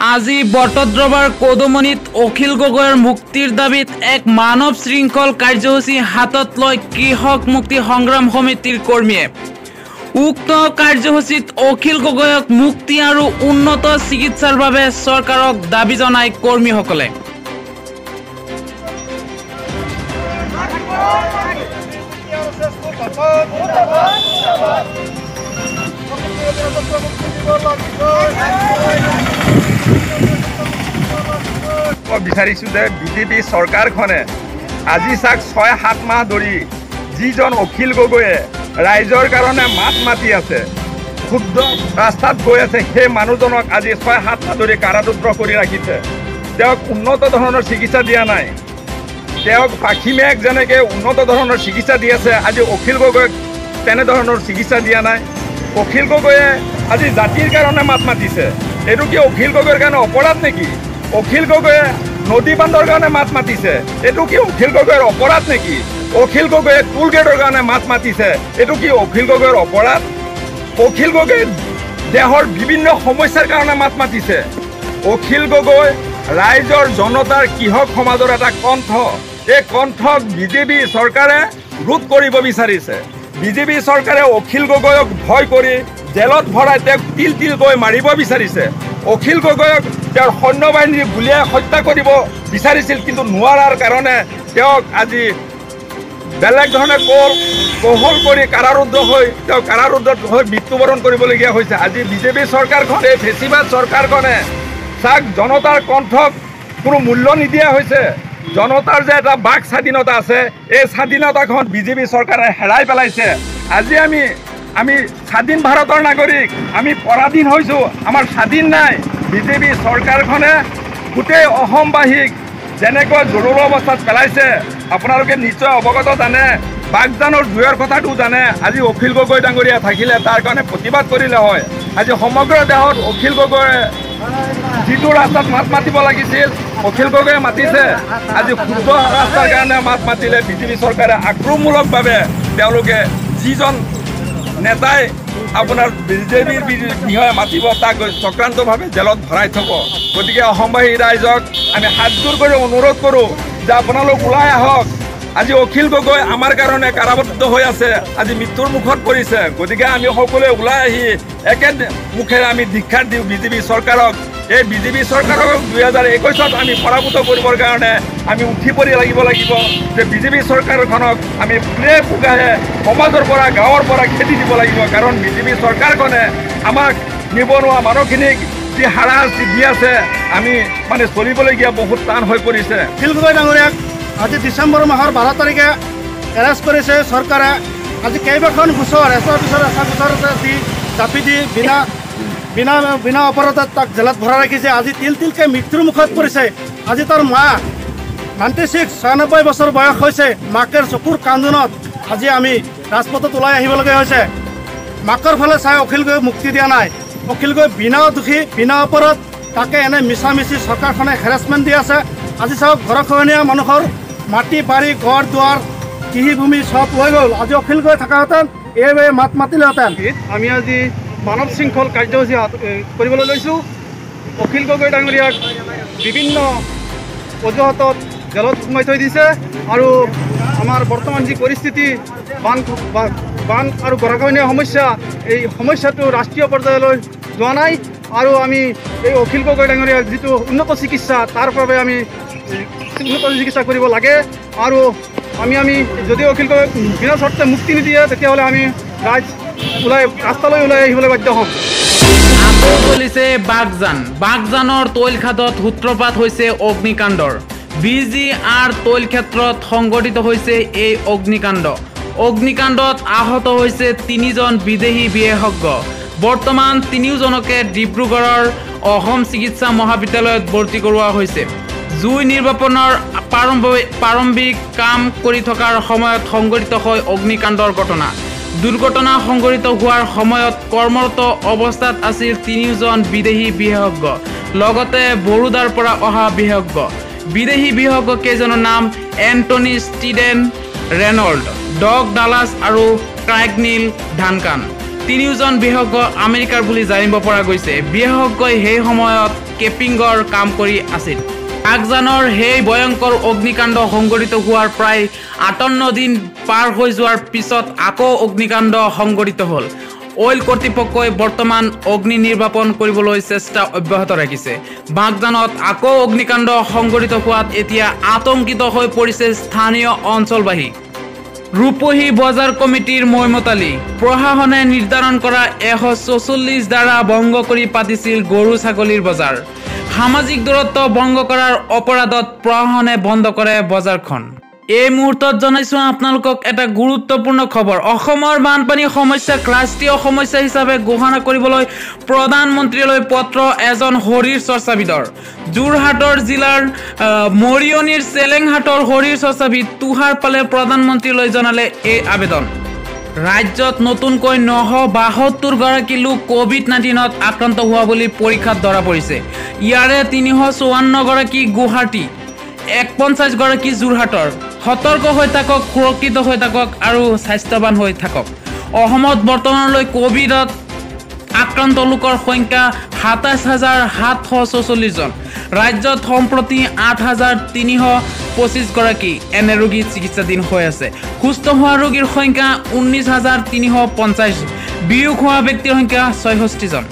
আজি বটদ্ৰৱাৰ কদমনিত অখিল গগৈৰ মুক্তিৰ দাবীত এক মানৱ শৃংখল কাৰ্যসূচী হাতত লৈ কৃষক মুক্তি সংগ্ৰাম সমিতিৰ কৰ্মীয়ে উক্ত কাৰ্যসূচীত অখিল গগৈক মুক্তি আৰু উন্নত চিকিৎসাৰ বাবে চৰকাৰক দাবী জনায় কৰ্মীসকলে। বিচাৰিছো যে বিজেপি চৰকাৰখনে আজি চাক ৬-৭ মাহ ধৰি যিজন অখিল গগৈয়ে ৰাইজৰ কাৰণে মাত মাতি আছে, ক্ষুব্ধ ৰাস্তাত গৈ আছে, সেই মানুহজনক আজি ৬-৭ মাহ ধৰি কাৰাৰুদ্ধ কৰি ৰাখিছে। তেওঁক উন্নত ধৰণৰ চিকিৎসা দিয়া নাই। তেওঁক পাখিমেক যেনেকৈ উন্নত ধৰণৰ চিকিৎসা দি আছে, আজি অখিল গগৈক তেনেধৰণৰ চিকিৎসা দিয়া নাই। অখিল গগৈয়ে আজি জাতিৰ কাৰণে মাত মাতিছে। এইটো কি অখিল গগৈৰ কাৰণে অপৰাধ নেকি? অখিল গগৈয়ে নদী বান্ধৰ কাৰণে মাত মাতিছে, এইটো কি অখিল গগৈৰ অপৰাধ নেকি? অখিল গগৈয়ে টুল গেটৰ কাৰণে মাত মাতিছে, এইটো কি অখিল গগৈৰ অপৰাধ? অখিল গগৈ দেশৰ বিভিন্ন সমস্যাৰ কাৰণে মাত মাতিছে। অখিল গগৈ ৰাইজৰ জনতাৰ কৃষক সমাজৰ এটা কণ্ঠ। এই কণ্ঠক বিজেপি চৰকাৰে ৰোধ কৰিব বিচাৰিছে। বিজেপি চৰকাৰে অখিল গগৈক ভয় কৰি জেলত ভৰাই তেওঁক তিল তিলকৈ মাৰিব বিচাৰিছে। অখিল গগৈক তেওঁৰ সৈন্যবাহিনী গুলীয়াই হত্যা কৰিব বিচাৰিছিল, কিন্তু নোৱাৰাৰ কাৰণে তেওঁক আজি বেলেগ ধৰণে কৌশল কৰি কাৰাৰুদ্ধ হৈ তেওঁ কাৰাৰুদ্ধ হৈ মৃত্যুবৰণ কৰিবলগীয়া হৈছে। আজি বিজেপি চৰকাৰখন, এই ফেচিবাদ চৰকাৰখনে চাক জনতাৰ কণ্ঠক কোনো মূল্য নিদিয়া হৈছে। জনতাৰ যে এটা বাক স্বাধীনতা আছে, এই স্বাধীনতাখন বিজেপি চৰকাৰে হেৰাই পেলাইছে। আজি আমি স্বাধীন ভাৰতৰ নাগৰিক, আমি পৰাধীন হৈছোঁ, আমাৰ স্বাধীন নাই। বিজেপি চৰকাৰখনে গোটেই অসমবাসীক যেনেকৈ জৰুৰ অৱস্থাত পেলাইছে, আপোনালোকে নিশ্চয় অৱগত জানে, বাগদানৰ জুইৰ কথাটো জানে। আজি অখিল গগৈ ডাঙৰীয়া থাকিলে তাৰ কাৰণে প্ৰতিবাদ কৰিলে হয়। আজি সমগ্ৰ দেশত অখিল গগৈয়ে যিটো ৰাস্তাত মাত মাতিব লাগিছিল, অখিল গগৈয়ে মাতিছে। আজি শুদ্ধ ৰাস্তাৰ কাৰণে মাত মাতিলে বিজেপি চৰকাৰে আক্ৰমণমূলকভাৱে তেওঁলোকে যিজন নেতাই আপোনাৰ বিজেপিৰ বিষয়ে মাতিব, তাক চক্ৰান্তভাৱে জেলত ভৰাই থ'ব। গতিকে অসমবাসী ৰাইজক আমি হাতযোৰ কৰি অনুৰোধ কৰোঁ যে আপোনালোক ওলাই আহক। আজি অখিল গগৈ আমাৰ কাৰণে কাৰাবদ্ধ হৈ আছে, আজি মৃত্যুৰ মুখত পৰিছে। গতিকে আমি সকলোৱে ওলাই আহি একে মুখেৰে আমি ধিক্ষাৰ দিওঁ বিজেপি চৰকাৰক। এই বিজেপি চৰকাৰক 2021ত আমি পৰাভূত কৰিবৰ কাৰণে আমি উঠি পৰি লাগিব যে বিজেপি চৰকাৰখনক আমি ফুলে ফুগাহে সমাজৰ পৰা গাঁৱৰ পৰা খেদি দিব লাগিব। কাৰণ বিজেপি চৰকাৰখনে আমাক নিবনুৱা মানুহখিনিক যি হাৰাশাস্তি দি আছে, আমি চলিবলগীয়া বহুত টান হৈ পৰিছে। অখিল গগৈ ডাঙৰীয়াক আজি ডিচেম্বৰ মাহৰ 12 তাৰিখে এৰেষ্ট কৰিছে চৰকাৰে। আজি কেইবাখন গোচৰ এছৰ পিছত এছা গোচৰতে দি জাপি দি বিনা অপৰাধত তাক জেলত ভৰাই ৰাখিছে। আজি তিল তিলকৈ মৃত্যুৰ মুখত পৰিছে। আজি তাৰ মা 96 বছৰ বয়স হৈছে। মাকৰ চকুৰ কান্দোনত আজি আমি ৰাজপথত ওলাই আহিবলগীয়া হৈছে। মাকৰ ফালে চাই অখিল গগৈক মুক্তি দিয়া নাই। অখিল গগৈ বিনা দোষী, বিনা অপৰাধ, তাকে এনে মিছামিছি চৰকাৰখনে হেৰাছমেণ্ট দি আছে। আজি চাওক, গৰখহনীয়া মানুহৰ মাটি বাৰী ঘৰ দুৱাৰ কৃষিভূমি চব হৈ গ'ল। আজি অখিল গগৈ থকাহেঁতেন এইভাৱে মাত মাতিলেহেঁতেন। আমি আজি মানৱ শৃংখল কাৰ্যসূচী কৰিবলৈ লৈছোঁ। অখিল গগৈ ডাঙৰীয়াক বিভিন্ন অজুহাতত জেলত সোমাই থৈ দিছে। আৰু আমাৰ বৰ্তমান যি পৰিস্থিতি, বান আৰু গৰাখহনীয়া সমস্যা, এই সমস্যাটো ৰাষ্ট্ৰীয় পৰ্যায়লৈ যোৱা নাই। আৰু আমি এই অখিল গগৈ ডাঙৰীয়াক যিটো উন্নত চিকিৎসা, তাৰ বাবে আমি উন্নত চিকিৎসা কৰিব লাগে। আৰু আমি যদি অখিল গগৈক বিনা চৰ্তে মুক্তি নিদিয়ে, তেতিয়াহ'লে আমি ৰাস্তালৈ ওলাই আহিবলৈ বাধ্য হ'ম। আকৌ চলিছে বাগজানৰ তৈল খাদত সূত্ৰপাত হৈছে অগ্নিকাণ্ডৰ। BGR তৈল ক্ষেত্ৰত সংঘটিত হৈছে এই অগ্নিকাণ্ডত আহত হৈছে 3জন বিদেশী বিশেষজ্ঞ। বৰ্তমান 3জনকে ডিব্ৰুগড়ৰ অসম চিকিৎসা মহাবিদ্যালয়ত ভৰ্তি কৰোৱা হৈছে। জুই নিৰ্বাপনৰ প্ৰাৰম্ভিক কাম কৰি থকাৰ সময়ত সংঘটিত হয় অগ্নিকাণ্ডৰ ঘটনা। দুৰ্ঘটনা সংঘটিত হোৱাৰ সময়ত কৰ্মৰত অৱস্থাত আছিল 3জন বিদেশী বিশেষজ্ঞ, লগতে বৰোদাৰ পৰা অহা বিশেষজ্ঞ। বিদেশী বিশেষজ্ঞ কেইজনৰ নাম এণ্টনি ষ্টিডেন ৰেনল্ড, ডগ ডালাছ আৰু ক্ৰাইগনিল ডানকান। তিনিওজন বিশেষজ্ঞ আমেৰিকাৰ বুলি জানিব পৰা গৈছে। বিশেষজ্ঞই সেই সময়ত কেপিংৰ কাম কৰি আছিল। বাগজানৰ সেই ভয়ংকৰ অগ্নিকাণ্ড সংঘটিত হোৱাৰ প্ৰায় 58 দিন পাৰ হৈ যোৱাৰ পিছত আকৌ অগ্নিকাণ্ড সংঘটিত হ'ল। অইল কৰ্তৃপক্ষই বৰ্তমান অগ্নি নিৰ্বাপন কৰিবলৈ চেষ্টা অব্যাহত ৰাখিছে। বাগজানত আকৌ অগ্নিকাণ্ড সংঘটিত হোৱাত এতিয়া আতংকিত হৈ পৰিছে স্থানীয় অঞ্চলবাসী। ৰূপহী বজাৰ কমিটিৰ মৈমতালি প্ৰশাসনে নিৰ্ধাৰণ কৰা 144 ধাৰা ভংগ কৰি পাতিছিল গৰু ছাগলীৰ বজাৰ। সামাজিক দূৰত্ব ভংগ কৰাৰ অপৰাধত প্ৰশাসনে বন্ধ কৰে বজাৰখন। এই মুহূৰ্তত জনাইছোঁ আপোনালোকক এটা গুৰুত্বপূৰ্ণ খবৰ। অসমৰ বানপানীৰ সমস্যাক ৰাষ্ট্ৰীয় সমস্যা হিচাপে ঘোষণা কৰিবলৈ প্ৰধানমন্ত্ৰীলৈ পত্ৰ এজন শৰীৰ চৰ্চাবিদৰ। যোৰহাটৰ জিলাৰ মৰিয়নিৰ চেলেংহাটৰ শৰীৰ চৰ্চাবিদ তুষাৰ পালে প্ৰধানমন্ত্ৰীলৈ জনালে এই আবেদন। ৰাজ্যত নতুনকৈ 972 গৰাকী লোক কোভিড-19ত আক্ৰান্ত হোৱা বুলি পৰীক্ষাত ধৰা পৰিছে। ইয়াৰে 354 গৰাকী গুৱাহাটী, 51 গৰাকী যোৰহাটৰ। সতৰ্ক হৈ থাকক, সুৰক্ষিত হৈ থাকক আৰু স্বাস্থ্যৱান হৈ থাকক। অসমত বৰ্তমানলৈ কোভিডত আক্ৰান্ত লোকৰ সংখ্যা 27,744 জন। ৰাজ্যত সম্প্ৰতি 8,325 গৰাকী এনে ৰোগী চিকিৎসাধীন হৈ আছে। সুস্থ হোৱা ৰোগীৰ সংখ্যা 19,350। বিয়োগ হোৱা ব্যক্তিৰ সংখ্যা 66 জন।